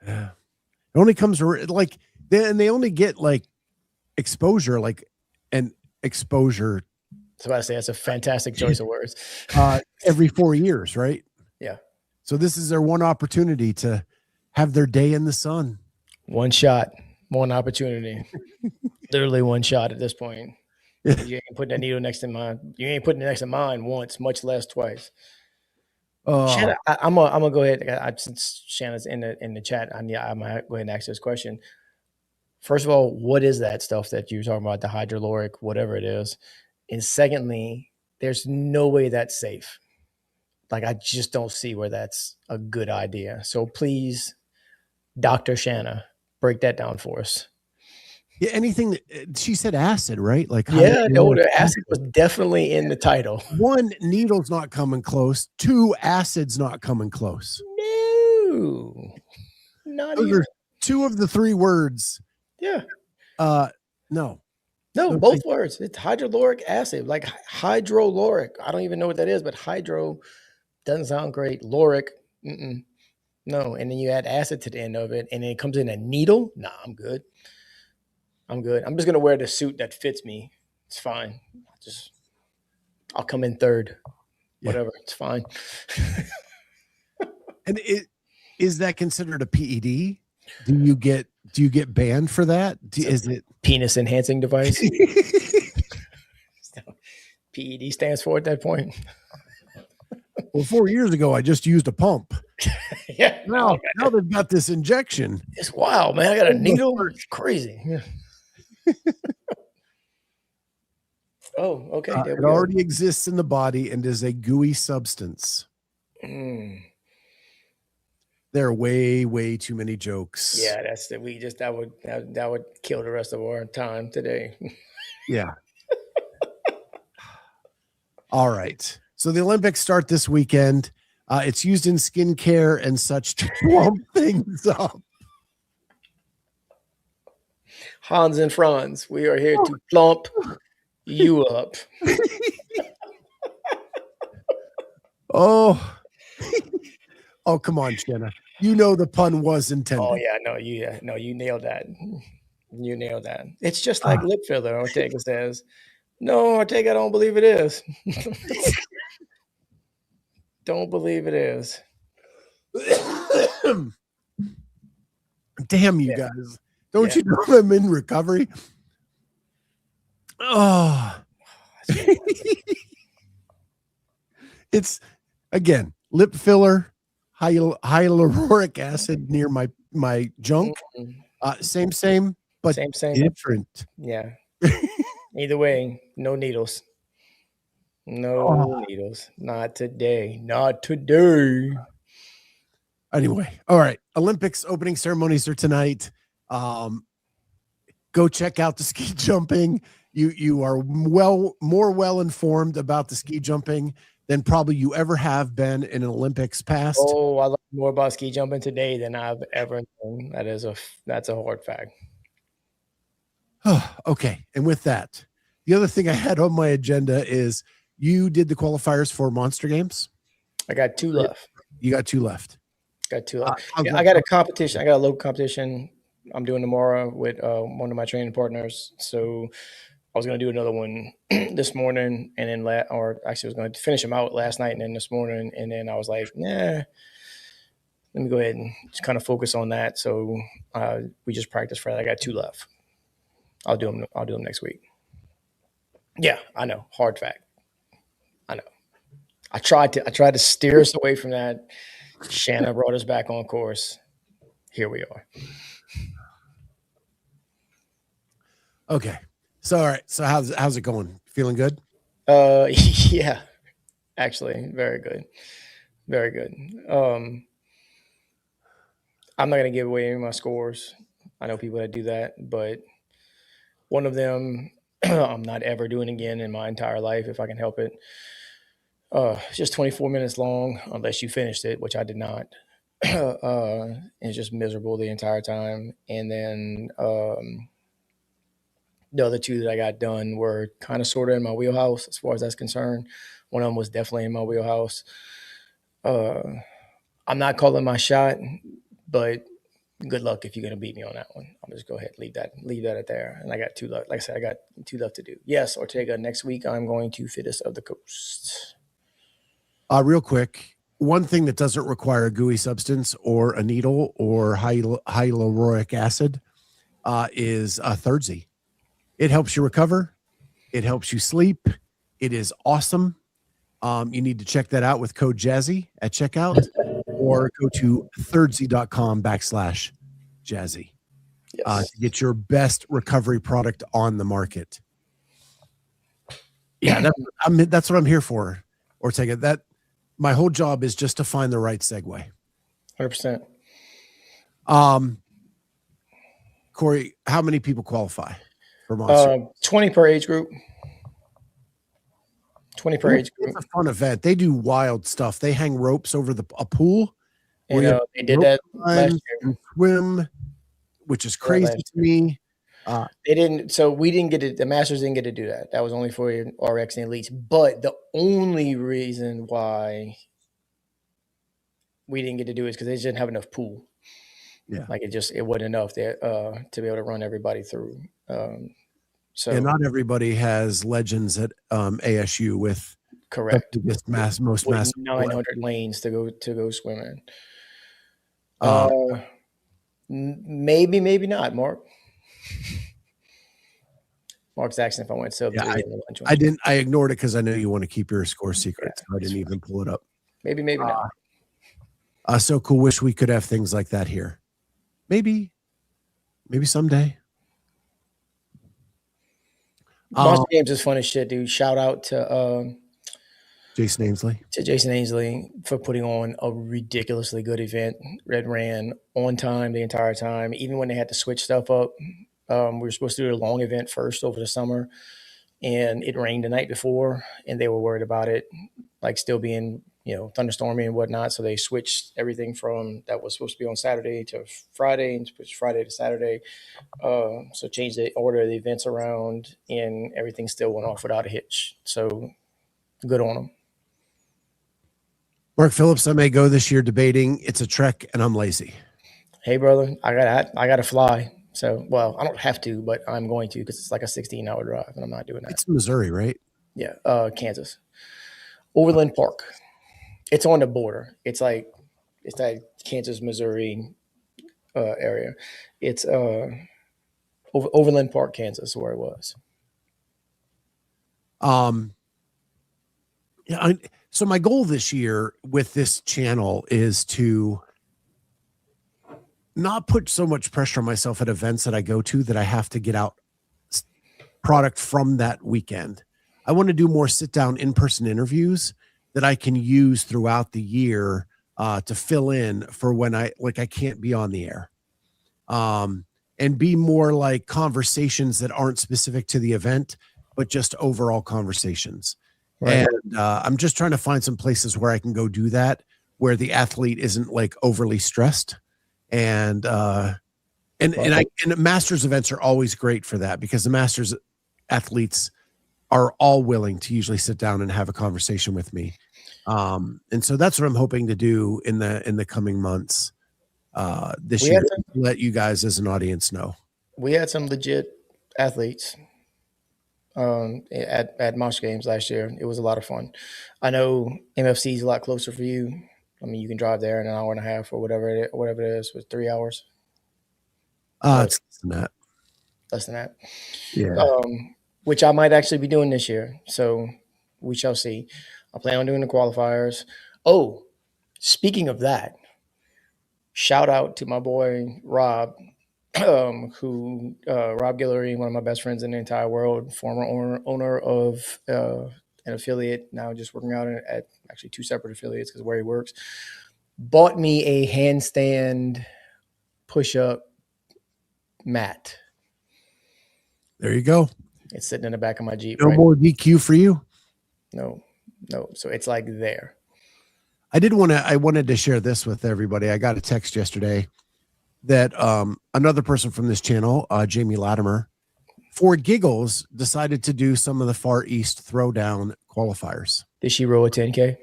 Yeah. It only comes like they only get like exposure, like an exposure. So I say that's a fantastic choice of words. Every 4 years, right? Yeah. So this is their one opportunity to have their day in the sun. One shot, one opportunity. Literally one shot at this point. You ain't putting that needle next to mine. You ain't putting it next to mine once, much less twice. Shanna, I'm gonna go ahead. Since Shanna's in the chat, I'm gonna go ahead and ask this question. First of all, what is that stuff that you're talking about? The hydroloric, whatever it is. And secondly, there's no way that's safe. Like, I just don't see where that's a good idea. So please, Dr. Shanna, break that down for us. Yeah, anything she said acid, right? Like, yeah, no, the acid was definitely in the title. 1, needle's not coming close. 2, acid's not coming close. No, not Those even. are 2 of the 3 words. Yeah. No, both words. It's hydroloric acid, like hydroloric. I don't even know what that is, but hydro doesn't sound great. Loric, no. And then you add acid to the end of it, and then it comes in a needle. Nah, I'm good. I'm just gonna wear the suit that fits me. It's fine. I'll come in third. Whatever. It's fine. And is that considered a PED? Do you get banned for that? Is it penis enhancing device? PED stands for at that point. Well, 4 years ago, I just used a pump. Yeah. Now they've got this injection. It's wild, man. I got a needle. It's crazy. Yeah. Oh, okay. It already exists in the body and is a gooey substance. There are way, way too many jokes. Yeah, that would kill the rest of our time today. Yeah. All right. So the Olympics start this weekend. It's used in skincare and such to plump things up. Hans and Franz, we are here to plump you up. Oh, come on, Shanna. You know the pun was intended. Oh yeah, no, you nailed that. You nailed that. It's just like lip filler. Ortega says, "No, Ortega, I don't believe it is." Don't believe it is. Damn you guys. Don't you know I'm in recovery? Oh. It's, again, lip filler, hyaluronic acid near my junk. Same, but same. Different. Yeah. Either way, no needles. No needles. Not today. Not today. Anyway, all right. Olympics opening ceremonies are tonight. Go check out the ski jumping. You are more well informed about the ski jumping than probably you ever have been in an Olympics past. Oh, I learned more about ski jumping today than I've ever known. That's a hard fact. Oh, okay. And with that, the other thing I had on my agenda is you did the qualifiers for Monster Games. I got 2 left. You got 2 left. Got 2 left. I got a competition. I got a local competition I'm doing tomorrow with one of my training partners. So I was going to do another one this morning, and then I was going to finish them out last night and then this morning. And then I was like, let me go ahead and just kind of focus on that. So we just practiced Friday. I got 2 left. I'll do them next week. Yeah, I know. Hard fact. I know. I tried to steer us away from that. Shanna brought us back on course. Here we are. Okay. So all right. So how's it going? Feeling good? Yeah, actually, very good, very good. I'm not gonna give away any of my scores. I know people that do that, but one of them I'm not ever doing again in my entire life if I can help it. It's just 24 minutes long, unless you finished it, which I did not. And it's just miserable the entire time. And then the other two that I got done were kind of sort of in my wheelhouse as far as that's concerned. One of them was definitely in my wheelhouse. I'm not calling my shot, but good luck if you're going to beat me on that one. I'll just go ahead and leave that at there. And I got two left. Like I said, I got two left to do. Yes, Ortega, next week I'm going to Fittest of the Coast. Real quick, one thing that doesn't require a gooey substance or a needle or hyaluronic acid is Thirdsy. It helps you recover. It helps you sleep. It is awesome. You need to check that out with code Jazzy at checkout or go to thirdsy.com/Jazzy Yes. to get your best recovery product on the market. Yeah, that's what I'm here for, Ortega. That my whole job is just to find the right segue. 100%. Cory, how many people qualify for Monster? 20 per age group. 20 per age group. It's a fun event. They do wild stuff. They hang ropes over a pool. And they did that last year. And swim, which is crazy to me. They didn't. So we didn't get it. The Masters didn't get to do that. That was only for RX and Elites. But the only reason why we didn't get to do it is because they just didn't have enough pool. Yeah, like it wasn't enough there to be able to run everybody through. So and not everybody has legends at ASU with correct most massive 900 lanes to go swimming. Maybe not, Mark. Mark's asking if I went sub 3 I didn't. I ignored it because I know you want to keep your score secret. So I didn't even pull it up. Maybe not. So cool. Wish we could have things like that here. Maybe someday. Monster Games is fun as shit, dude. Shout out to Jason Ainsley. For putting on a ridiculously good event. Red ran on time the entire time, even when they had to switch stuff up. We were supposed to do a long event first over the summer, and it rained the night before, and they were worried about it, like still being, thunderstormy and whatnot. So they switched everything from that was supposed to be on Saturday to Friday, and switched Friday to Saturday. So changed the order of the events around, and everything still went off without a hitch. So good on them. Mark Phillips, I may go this year debating. It's a trek, and I'm lazy. Hey, brother, I gotta fly. So, well, I don't have to, but I'm going to because it's like a 16-hour drive, and I'm not doing that. It's Missouri, right? Yeah, Kansas. Overland Park. It's on the border. It's that Kansas, Missouri area. It's Overland Park, Kansas, where it was. So my goal this year with this channel is to not put so much pressure on myself at events that I go to that I have to get out product from that weekend. I want to do more sit down in-person interviews that I can use throughout the year to fill in for when I can't be on the air. And be more like conversations that aren't specific to the event, but just overall conversations. Right. And I'm just trying to find some places where I can go do that, where the athlete isn't like overly stressed. And Masters events are always great for that because the Masters athletes are all willing to usually sit down and have a conversation with me. And so that's what I'm hoping to do in the coming months this year. Let you guys as an audience know. We had some legit athletes at Monster Games last year. It was a lot of fun. I know MFC is a lot closer for you. I mean, you can drive there in an hour and a half or whatever it is with 3 hours. It's less than that. Less than that. Yeah. Which I might actually be doing this year. So we shall see. I plan on doing the qualifiers. Oh, speaking of that, shout out to my boy Rob who Rob Guillory, one of my best friends in the entire world, former owner of an affiliate, now just working out at actually 2 separate affiliates because where he works, bought me a handstand push-up mat. There you go. It's sitting in the back of my Jeep. No more DQ for you. No. So it's like there. I wanted to share this with everybody. I got a text yesterday that another person from this channel, Jamie Latimer, for giggles, decided to do some of the Far East Throwdown qualifiers. Did she row a 10K?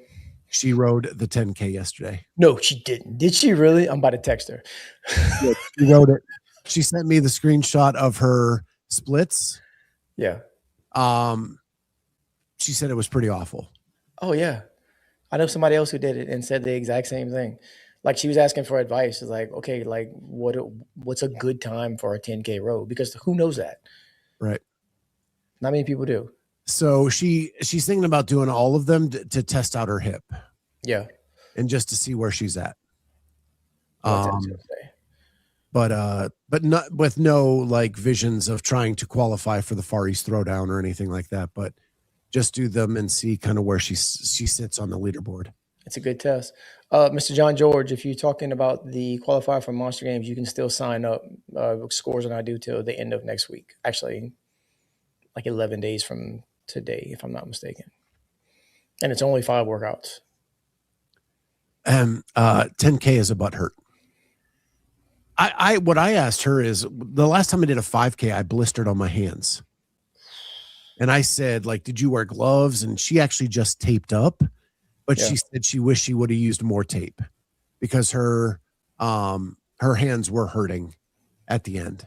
She rode the 10K yesterday. No, she didn't. Did she really? I'm about to text her. Yeah, she rode it. She sent me the screenshot of her splits. Yeah. She said it was pretty awful. Oh, yeah. I know somebody else who did it and said the exact same thing. Like she was asking for advice. It's like, okay, like what's a good time for a 10K row? Because who knows that? Right. Not many people do. So she's thinking about doing all of them to test out her hip. Yeah. And just to see where she's at. But not with no like visions of trying to qualify for the Far East Throwdown or anything like that, but just do them and see kind of where she sits on the leaderboard. It's a good test. Mr. John George, if you're talking about the qualifier for Monster Games, you can still sign up. Scores and I do till the end of next week. Actually, like 11 days from today, if I'm not mistaken. And it's only 5 workouts. 10K is a butt hurt. What I asked her is the last time I did a 5K, I blistered on my hands. And I said, like, did you wear gloves? And she actually just taped up, but she said she wished she would have used more tape because her hands were hurting at the end.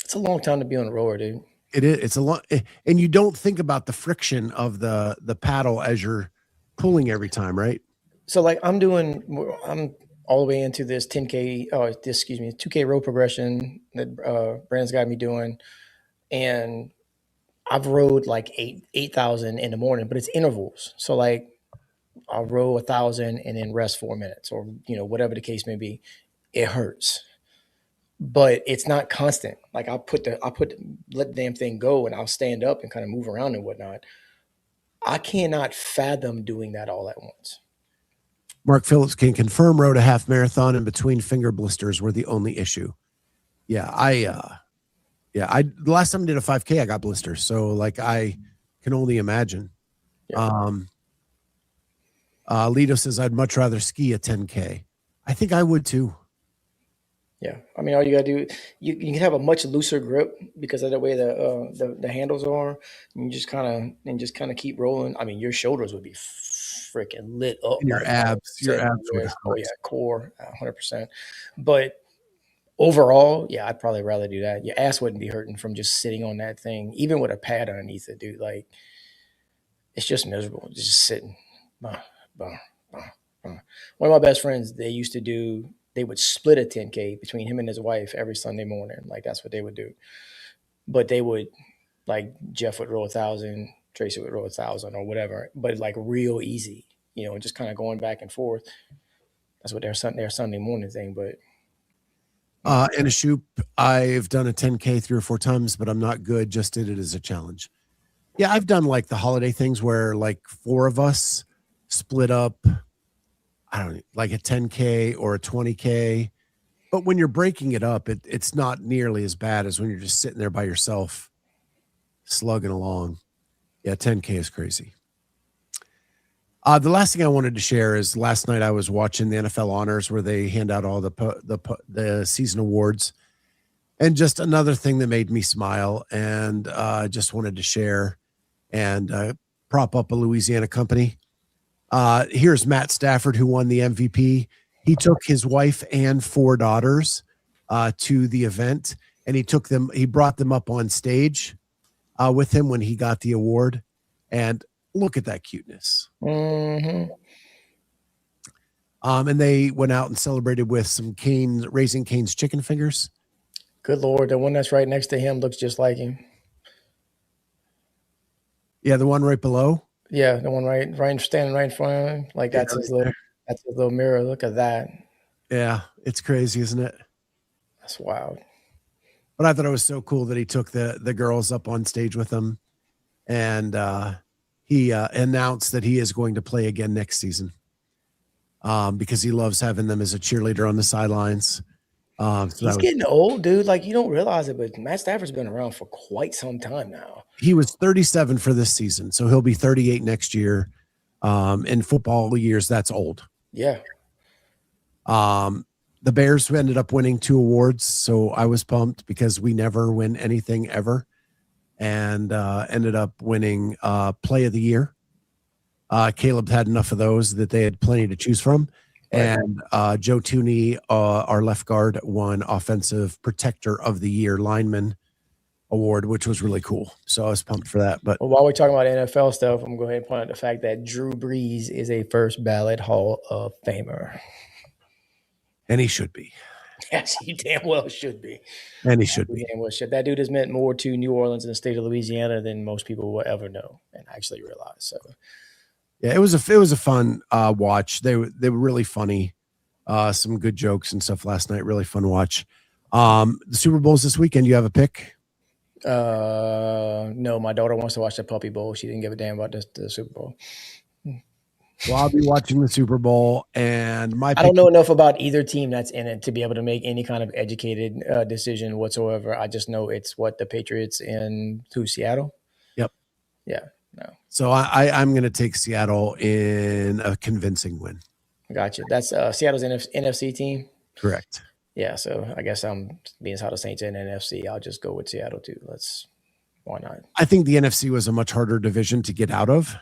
It's a long time to be on a rower, dude. It is. It's a long, and you don't think about the friction of the paddle as you're pulling every time, right? So like I'm all the way into this 10K, 2K row progression that Brandon's got me doing. And I've rowed like 8,000 in the morning, but it's intervals. So like I'll row 1,000 and then rest 4 minutes or, whatever the case may be. It hurts, but it's not constant. Like let the damn thing go and I'll stand up and kind of move around and whatnot. I cannot fathom doing that all at once. Mark Phillips can confirm rode a half marathon and between finger blisters were the only issue. Yeah. The last time I did a 5K, I got blisters. So like, I can only imagine. Yeah. Lito says, I'd much rather ski a 10K. I think I would too. Yeah. I mean, all you gotta do, you can have a much looser grip because of the way the handles are. And you just kind of keep rolling. I mean, your shoulders would be freaking lit up. And your abs would hurt. Oh yeah, core 100%. But overall, yeah, I'd probably rather do that. Your ass wouldn't be hurting from just sitting on that thing, even with a pad underneath it, dude. Like, it's just miserable. It's just sitting. One of my best friends, they would split a 10K between him and his wife every Sunday morning. Like, that's what they would do. But they would, like, Jeff would row 1,000, Tracy would row 1,000 or whatever, but like real easy, just kind of going back and forth. That's what their Sunday morning thing, but. In a shoot, I've done a 10K 3 or 4 times, but I'm not good. Just did it as a challenge. Yeah, I've done like the holiday things where like 4 of us split up, I don't know, like a 10K or a 20K. But when you're breaking it up, it's not nearly as bad as when you're just sitting there by yourself, slugging along. Yeah, 10K is crazy. The last thing I wanted to share is last night I was watching the NFL Honors where they hand out all the season awards, and just another thing that made me smile and just wanted to share and prop up a Louisiana company. Here's Matt Stafford, who won the MVP. He took his wife and 4 daughters to the event, and he brought them up on stage with him when he got the award. And look at that cuteness. Mm-hmm. And they went out and celebrated with some Raising Cane's chicken fingers. Good Lord. The one that's right next to him looks just like him. Yeah, the one right below. Yeah, the one right standing right in front of him. Like that's his little mirror. Look at that. Yeah, it's crazy, isn't it? That's wild. But I thought it was so cool that he took the girls up on stage with him, and he announced that he is going to play again next season, because he loves having them as a cheerleader on the sidelines. So He's getting old, dude. Like, you don't realize it, but Matt Stafford's been around for quite some time now. he was 37 for this season, so he'll be 38 next year. In football years, that's old. Yeah. The Bears ended up winning 2 awards, so I was pumped because we never win anything ever, and ended up winning Play of the Year. Caleb had enough of those that they had plenty to choose from. And Joe Tooney, our left guard, won Offensive Protector of the Year lineman award, which was really cool. So I was pumped for that. But while we're talking about NFL stuff, I'm going to go ahead and point out the fact that Drew Brees is a first ballot Hall of Famer. And he should be. Yes, he damn well should be. And he should be. Damn well should. That dude has meant more to New Orleans and the state of Louisiana than most people will ever know and actually realize. So yeah, it was a fun watch. They were really funny. Some good jokes and stuff last night. Really fun watch. The Super Bowl's this weekend. You have a pick? No, my daughter wants to watch the Puppy Bowl. She didn't give a damn about the Super Bowl. Well, I'll be watching the Super Bowl, and I don't know enough about either team that's in it to be able to make any kind of educated decision whatsoever. I just know it's what the Patriots in Seattle. Yep. Yeah. No. So I'm going to take Seattle in a convincing win. Gotcha. That's Seattle's NFC team. Correct. Yeah. So I guess I'm being how the Saints in NFC. I'll just go with Seattle too. Why not? I think the NFC was a much harder division to get out of.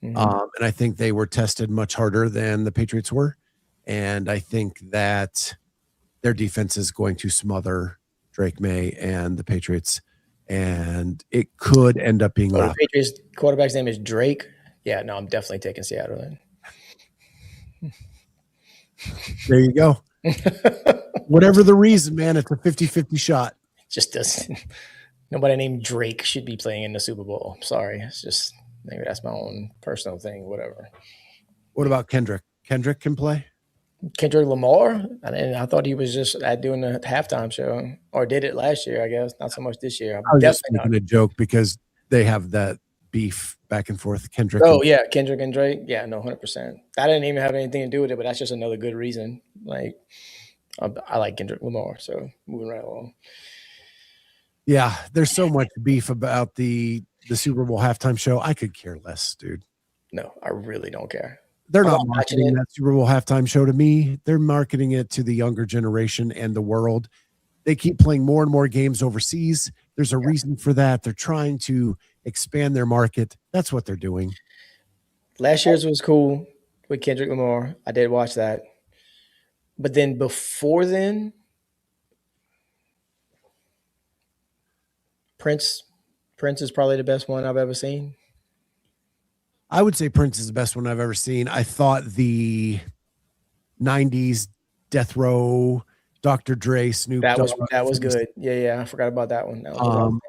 Mm-hmm. And I think they were tested much harder than the Patriots were. And I think that their defense is going to smother Drake May and the Patriots. And it could end up being the Patriots quarterback's name is Drake. Yeah, no, I'm definitely taking Seattle then. There you go. Whatever the reason, man, it's a 50-50 shot. Just doesn't. Nobody named Drake should be playing in the Super Bowl. I'm sorry. It's just maybe that's my own personal thing, whatever. What about Kendrick? Kendrick can play? Kendrick Lamar? I thought he was just doing the halftime show, or did it last year, I guess. Not so much this year. I was just making a joke because they have that beef back and forth. Kendrick. Oh, yeah, Kendrick and Drake. Yeah, no, 100%. That didn't even have anything to do with it, but that's just another good reason. Like, I like Kendrick Lamar, so moving right along. Yeah, there's so much beef about the Super Bowl halftime show. I could care less, dude. No, I really don't care. They're not marketing that Super Bowl halftime show to me. They're marketing it to the younger generation and the world. They keep playing more and more games overseas. There's a reason for that. They're trying to expand their market. That's what they're doing. Last year's was cool with Kendrick Lamar. I did watch that. But then before then, Prince is probably the best one I've ever seen. I would say Prince is the best one I've ever seen. I thought the 90s Death Row, Dr. Dre, Snoop that Dogg. That was good. Yeah. I forgot about that one. That was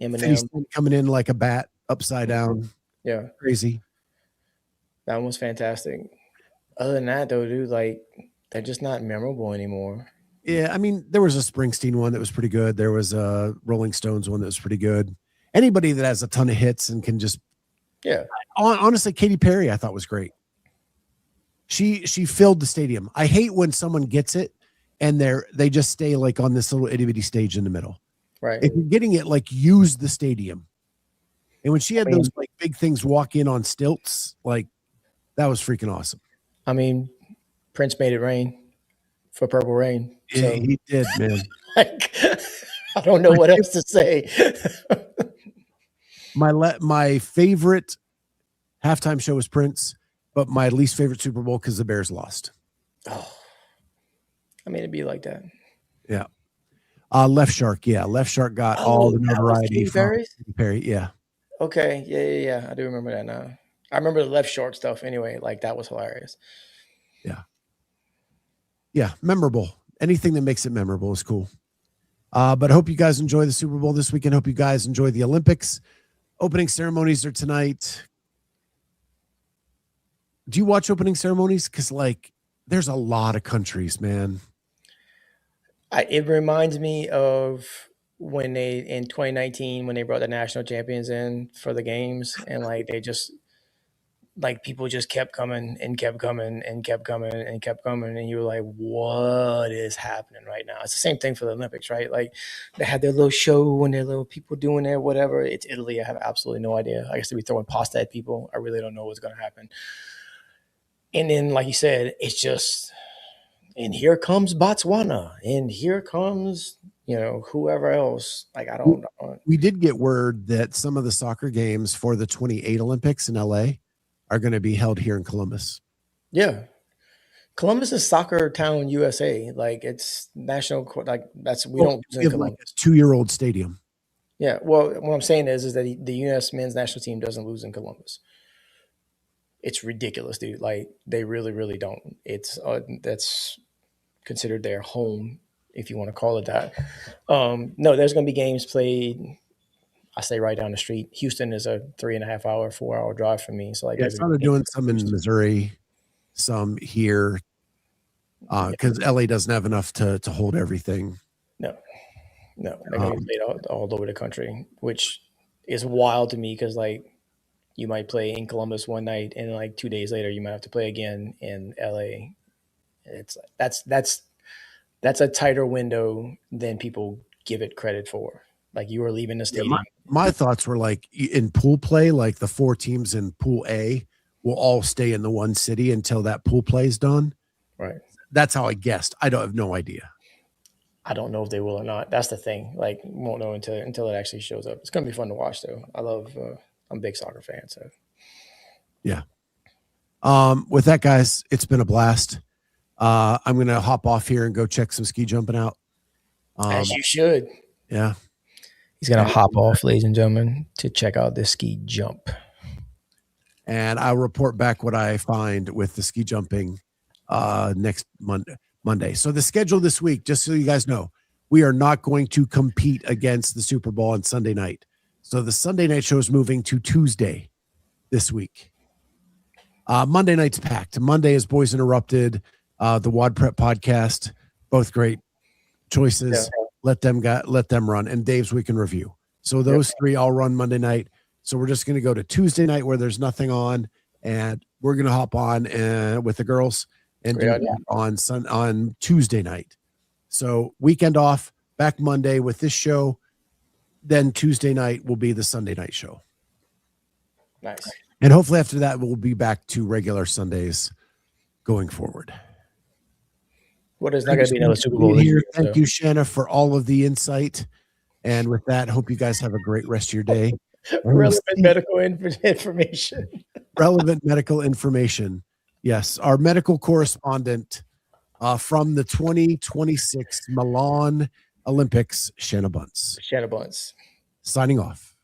Eminem coming in like a bat upside down. Yeah. Crazy. That one was fantastic. Other than that, though, dude, like, they're just not memorable anymore. Yeah, I mean, there was a Springsteen one that was pretty good. There was a Rolling Stones one that was pretty good. Anybody that has a ton of hits and can just honestly, Katy Perry I thought was great. She filled the stadium. I hate when someone gets it and they just stay like on this little itty bitty stage in the middle. Right. If you're getting it, like, use the stadium. And when she had those like big things walk in on stilts, like, that was freaking awesome. I mean, Prince made it rain for Purple Rain. So. Yeah, he did, man. Like, I don't know what else to say. My favorite halftime show was Prince, but my least favorite Super Bowl because the Bears lost. Oh, I mean, it'd be like that. Yeah. Left Shark. Yeah. Left Shark got all the notoriety from Katy Perry. Yeah. Okay. Yeah. I do remember that now. I remember the Left Shark stuff anyway. Like, that was hilarious. Yeah. Yeah. Memorable. Anything that makes it memorable is cool. But I hope you guys enjoy the Super Bowl this weekend. Hope you guys enjoy the Olympics. Opening ceremonies are tonight. Do you watch opening ceremonies? Because, like, there's a lot of countries, man. It reminds me of when they in 2019 when they brought the national champions in for the games, and like they just like people just kept coming and kept coming and kept coming and kept coming, and you were like, what is happening right now? It's the same thing for the Olympics, right? Like they had their little show and their little people doing their whatever. It's Italy. I have absolutely no idea. I guess they'll be throwing pasta at people. I really don't know what's going to happen. And then, like you said, it's just, and here comes Botswana, and here comes, whoever else. Like, I don't know. We did get word that some of the soccer games for the 28 Olympics in LA are going to be held here in Columbus. Yeah. Columbus is soccer town, USA. Like it's national, like that's, we don't lose in Columbus. Like a 2-year-old stadium. Yeah. Well, what I'm saying is that the U.S. men's national team doesn't lose in Columbus. It's ridiculous, dude. Like they really, really don't. It's that's considered their home, if you want to call it that. No, there's going to be games played. I stay right down the street. Houston is a 3.5 hour, 4 hour drive for me. So like, I started doing some in Missouri, some here, because LA doesn't have enough to hold everything. No, they're going to be played all over the country, which is wild to me because like you might play in Columbus one night and like 2 days later you might have to play again in LA. It's that's a tighter window than people give it credit for. Like you are leaving the stadium. Yeah, my thoughts were like in pool play, like the 4 teams in Pool A will all stay in the one city until that pool play is done. Right. That's how I guessed. I have no idea. I don't know if they will or not. That's the thing. Like, won't know until it actually shows up. It's gonna be fun to watch, though. I'm a big soccer fan, so yeah. With that, guys, it's been a blast. I'm gonna hop off here and go check some ski jumping out. As you should. Yeah. He's gonna hop off, ladies and gentlemen, to check out this ski jump. And I'll report back what I find with the ski jumping next Monday. So the schedule this week, just so you guys know, we are not going to compete against the Super Bowl on Sunday night. So the Sunday night show is moving to Tuesday this week. Monday night's packed. Monday is Boys Interrupted, the WOD Prep podcast, both great choices. Yeah. Let them run, and Dave's Week in Review. So those three all run Monday night. So we're just going to go to Tuesday night where there's nothing on, and we're going to hop on with the girls and do on Tuesday night. So weekend off, back Monday with this show. Then Tuesday night will be the Sunday night show. Nice. And hopefully after that, we'll be back to regular Sundays going forward. Well, there's not going to be another Super Bowl here. Thank you, Shanna, for all of the insight. And with that, hope you guys have a great rest of your day. Relevant medical information. Relevant medical information. Yes, our medical correspondent from the 2026 Milan Olympics, Shanna Bunce. Shanna Bunce. Signing off.